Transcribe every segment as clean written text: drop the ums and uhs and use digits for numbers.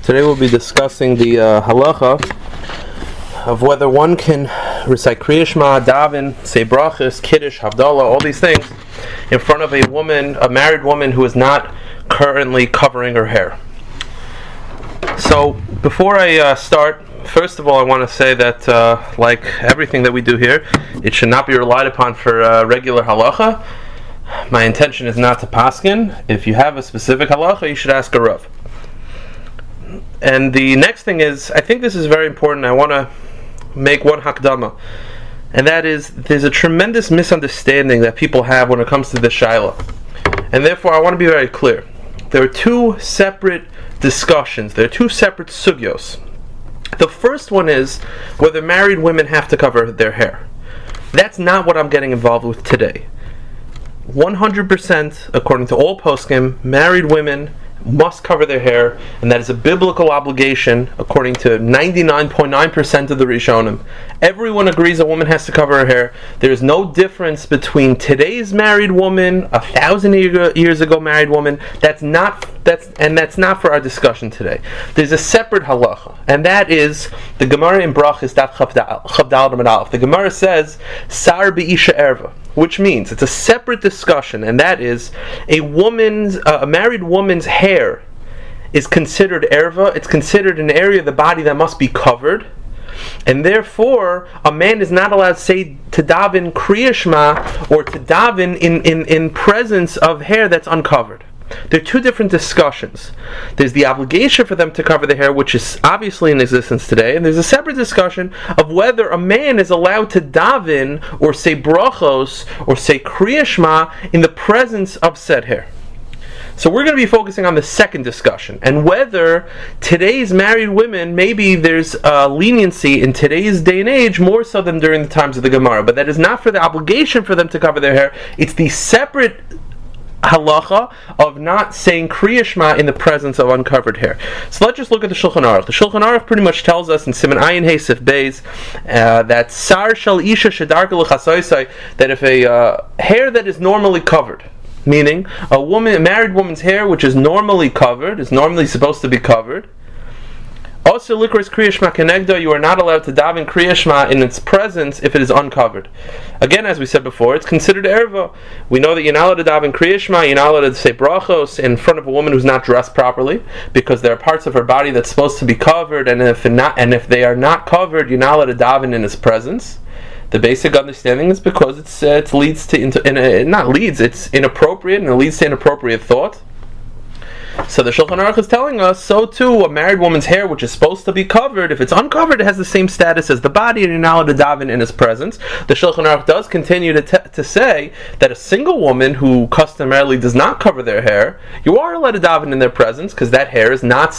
Today we'll be discussing the halacha of whether one can recite Kriya Shema, daven, say brachas, kiddush, havdalah, all these things in front of a woman, a married woman who is not currently covering her hair. So before I start, first of all I want to say that like everything that we do here, it should not be relied upon for regular halacha. My intention is not to paskin. If you have a specific halacha, you should ask a rav. And the next thing is, I think this is very important. I want to make one hakdama, and that is, there's a tremendous misunderstanding that people have when it comes to the shaila, and therefore I want to be very clear. There are two separate discussions. There are two separate sugyos. The first one is whether married women have to cover their hair. That's not what I'm getting involved with today. 100%, according to all poskim, married women must cover their hair, and that is a biblical obligation according to 99.9% of the Rishonim. Everyone agrees a woman has to cover her hair. There is no difference between today's married woman, 1,000 years ago married woman. That's not for our discussion today. There's a separate halacha, and that is the Gemara in Brachas Daf Chavdal Amud Aleph. The Gemara says Sar Be'isha Erva, which means it's a separate discussion, and that is a married woman's hair is considered erva. It's considered an area of the body that must be covered, and therefore a man is not allowed to daven Kriya Shema or to daven in presence of hair that's uncovered. There are two different discussions. There's the obligation for them to cover the hair, which is obviously in existence today, and there's a separate discussion of whether a man is allowed to daven or say brachos or say Kriya Shema in the presence of said hair. So we're going to be focusing on the second discussion, and whether today's married women, maybe there's leniency in today's day and age more so than during the times of the Gemara, but that is not for the obligation for them to cover their hair. It's the separate halacha of not saying Kriya Shema in the presence of uncovered hair. So let's just look at the Shulchan Aruch. The Shulchan Aruch pretty much tells us in Siman Ayin Hey Sif Beis that Sar Shel Isha Shedarka L'Chasoisai, that if a hair that is normally covered, meaning a married woman's hair which is normally covered, is normally supposed to be covered, also likros Kriya Shema kenegdo, you are not allowed to daven Kriya Shema in its presence if it is uncovered. Again, as we said before, it's considered erva. We know that you're not allowed to daven Kriya Shema, you're not allowed to say brachos in front of a woman who's not dressed properly, because there are parts of her body that's supposed to be covered, and if they are not covered, you're not allowed to daven in its presence. The basic understanding is because it's inappropriate, and it leads to inappropriate thought. So the Shulchan Aruch is telling us, so too a married woman's hair, which is supposed to be covered, if it's uncovered, it has the same status as the body, and you're not allowed to daven in his presence. The Shulchan Aruch does continue to say that a single woman who customarily does not cover their hair, you are allowed to daven in their presence, because that hair is not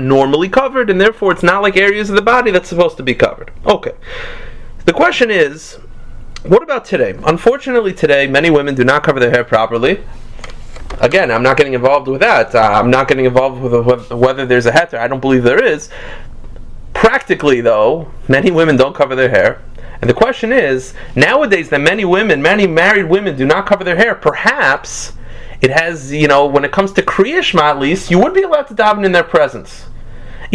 normally covered, and therefore it's not like areas of the body that's supposed to be covered. Okay. The question is, what about today? Unfortunately today, many women do not cover their hair properly. Again, I'm not getting involved with that. I'm not getting involved with whether there's a heter. I don't believe there is. Practically, though, many women don't cover their hair. And the question is, nowadays that many married women do not cover their hair, perhaps it has, when it comes to Kriya Shema at least, you would be allowed to daven in their presence.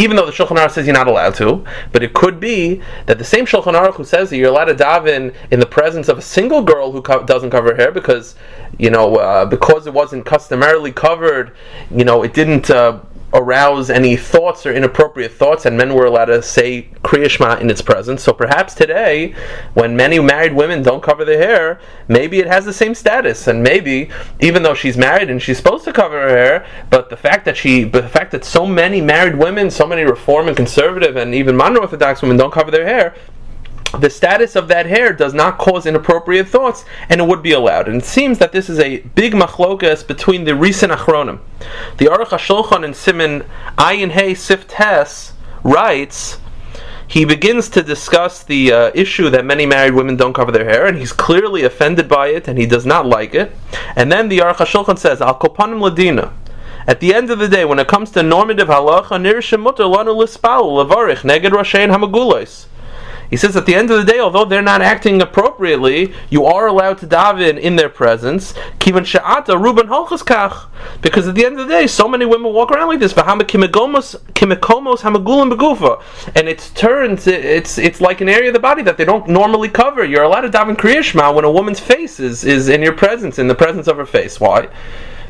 Even though the Shulchan Aruch says you're not allowed to, but it could be that the same Shulchan Aruch who says that you're allowed to daven in the presence of a single girl who doesn't cover her hair because it wasn't customarily covered, it didn't arouse any thoughts or inappropriate thoughts, and men were allowed to say Kriya Shema in its presence. So perhaps today, when many married women don't cover their hair, maybe it has the same status, and maybe even though she's married and she's supposed to cover her hair, but the fact that so many married women, so many Reform and Conservative and even modern Orthodox women don't cover their hair, the status of that hair does not cause inappropriate thoughts, and it would be allowed. And it seems that this is a big machlokas between the recent achronim. The Aruch HaShulchan in Siman Ayin Hey Sif Tes writes, he begins to discuss the issue that many married women don't cover their hair, and he's clearly offended by it, and he does not like it. And then the Aruch HaShulchan says, Al Kopanim Ladina, at the end of the day, when it comes to normative halacha, nir shemuter lanu lispal levarich neged rashein hamagulos. He says at the end of the day, although they're not acting appropriately, you are allowed to daven in their presence. Kivan she'ata ruban halchas kach, because at the end of the day, so many women walk around like this. Kimekomos hamagulim begufa, and it's like an area of the body that they don't normally cover. You're allowed to daven Kriya Shema when a woman's face is in your presence, in the presence of her face. Why?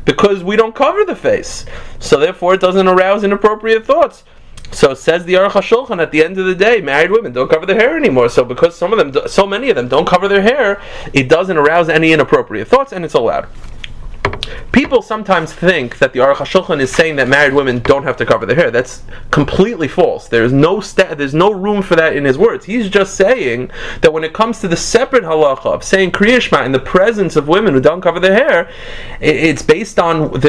Because we don't cover the face, so therefore it doesn't arouse inappropriate thoughts. So it says the Aruch HaShulchan at the end of the day, married women don't cover their hair anymore. So because so many of them don't cover their hair, it doesn't arouse any inappropriate thoughts, and it's allowed. People sometimes think that the Aruch HaShulchan is saying that married women don't have to cover their hair. That's completely false. There's no room for that in his words. He's just saying that when it comes to the separate halacha of saying Kriya Shema in the presence of women who don't cover their hair, it's based on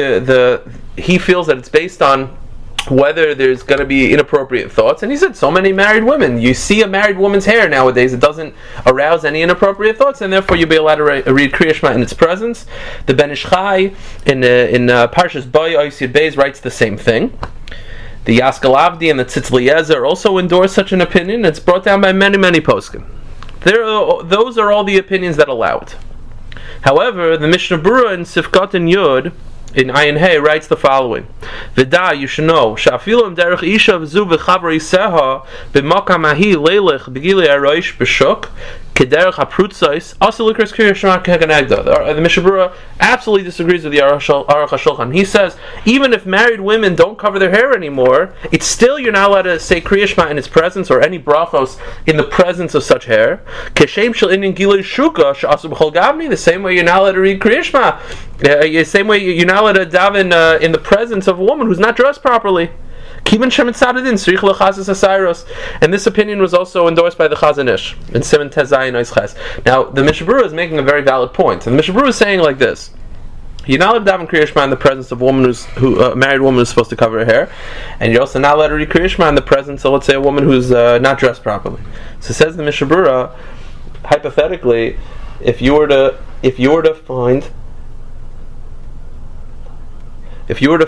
he feels that it's based on whether there's going to be inappropriate thoughts. And he said, so many married women, you see a married woman's hair nowadays, it doesn't arouse any inappropriate thoughts, and therefore you'll be allowed to read Kriya Shema in its presence. The Ben Ish Chai in Parshas Boy Oisid Beis writes the same thing. The Yaskal Avdi and the Tzitz Eliezer also endorse such an opinion. It's brought down by many poskim. Those are all the opinions that allow it. However, the Mishnah Berurah in Sifkat and Yud in Ayin Hey writes the following: V'da, you should know, Sha'afilu derech isha v'zu v'chavra iseha b'makam ahi leilech b'gili aroish b'shuk kederech ha'prutzais asu l'kris Kriya Shema k'ganegda. The Mishnah Berurah absolutely disagrees with the Aruch HaShulchan. He says, even if married women don't cover their hair anymore, it's still, you're not allowed to say Kriya Shema in its presence or any brachos in the presence of such hair. Keshem shel inin gilei shuka she'asu b'chol gavni, the same way you're not allowed to read Kriya Shema, the same way you're not allowed to daven in the presence of a woman who's not dressed properly. And this opinion was also endorsed by the Chazon Ish in Siman Tezayin Ois Ches. Now, the Mishnah Berurah is making a very valid point. And the Mishnah Berurah is saying like this: you're not allowed to daven Kriya Shema in the presence of a woman a married woman who's supposed to cover her hair, and you're also not allowed to read Kriya Shema in the presence of, let's say, a woman who's not dressed properly. So says the Mishnah Berurah, hypothetically, if you were to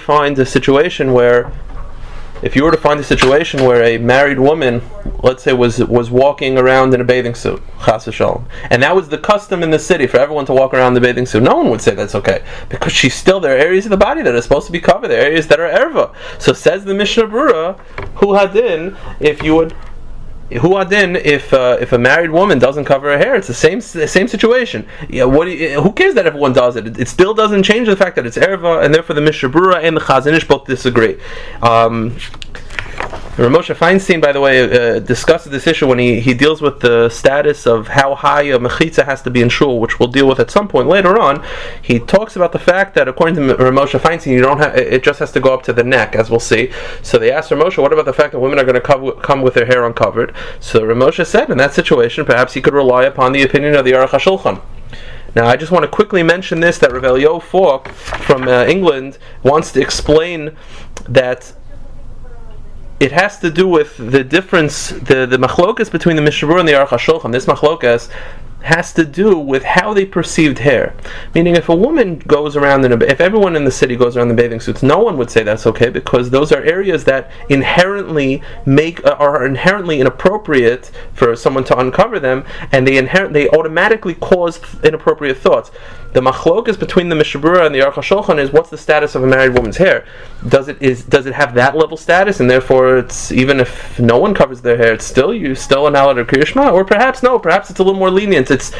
find a situation where a married woman, let's say, was walking around in a bathing suit, chas v'shalom, and that was the custom in the city for everyone to walk around in the bathing suit, no one would say that's okay, because there are areas of the body that are supposed to be covered, there are areas that are erva. So says the Mishnah Berurah, hu hadin, if a married woman doesn't cover her hair, it's the same situation. Yeah, who cares that everyone does it? It still doesn't change the fact that it's erva, and therefore the Mishnah Berurah and the Chazon Ish both disagree. Moshe Feinstein, by the way, discusses this issue when he deals with the status of how high a mechitza has to be in shul, which we'll deal with at some point later on. He talks about the fact that according to Moshe Feinstein, it just has to go up to the neck, as we'll see. So they asked Moshe, what about the fact that women are going to come with their hair uncovered? So Moshe said, in that situation, perhaps he could rely upon the opinion of the Aruch HaShulchan. Now, I just want to quickly mention this, that Rav Eliyahu Falk from England wants to explain that it has to do with the difference, the machlokas between the Mishnah Berurah and the Aruch HaShulchan. This machlokas has to do with how they perceived hair. Meaning, if a woman goes around if everyone in the city goes around in bathing suits, no one would say that's okay, because those are areas that inherently are inherently inappropriate for someone to uncover them, and they automatically cause inappropriate thoughts. The machlokas between the Mishnah Berurah and the Aruch HaShulchan is, what's the status of a married woman's hair? Does it have that level status, and therefore it's, even if no one covers their hair, it's still an allowed to Kriya Shema? Or perhaps no, perhaps it's a little more lenient. It's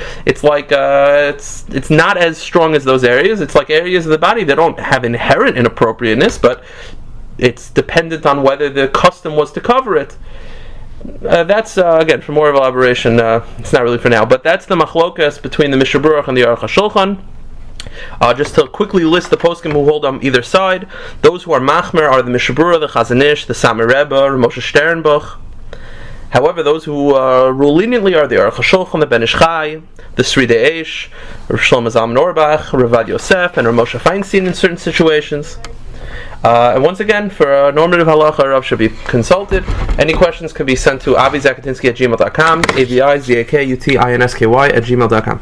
like it's not as strong as those areas. It's like areas of the body that don't have inherent inappropriateness, but it's dependent on whether the custom was to cover it. That's again, for more elaboration, it's not really for now, but that's the machlokas between the Mishnah Berurah and the Aruch HaShulchan. Just to quickly list the poskim who hold on either side, those who are machmer are the Mishnah Berurah, the Chazon Ish, the Samer Rebbe, Moshe Sternbuch. However, those who rule leniently are the Aruch HaShulchan, the Ben Ish Chai, the Sridei Eish, Rav Shlomo Zalman Auerbach, Ravad Yosef, and Rav Moshe Feinstein in certain situations. And once again, for normative halacha, Rav should be consulted. Any questions can be sent to avizakatinsky@gmail.com, avizakutinsky@gmail.com.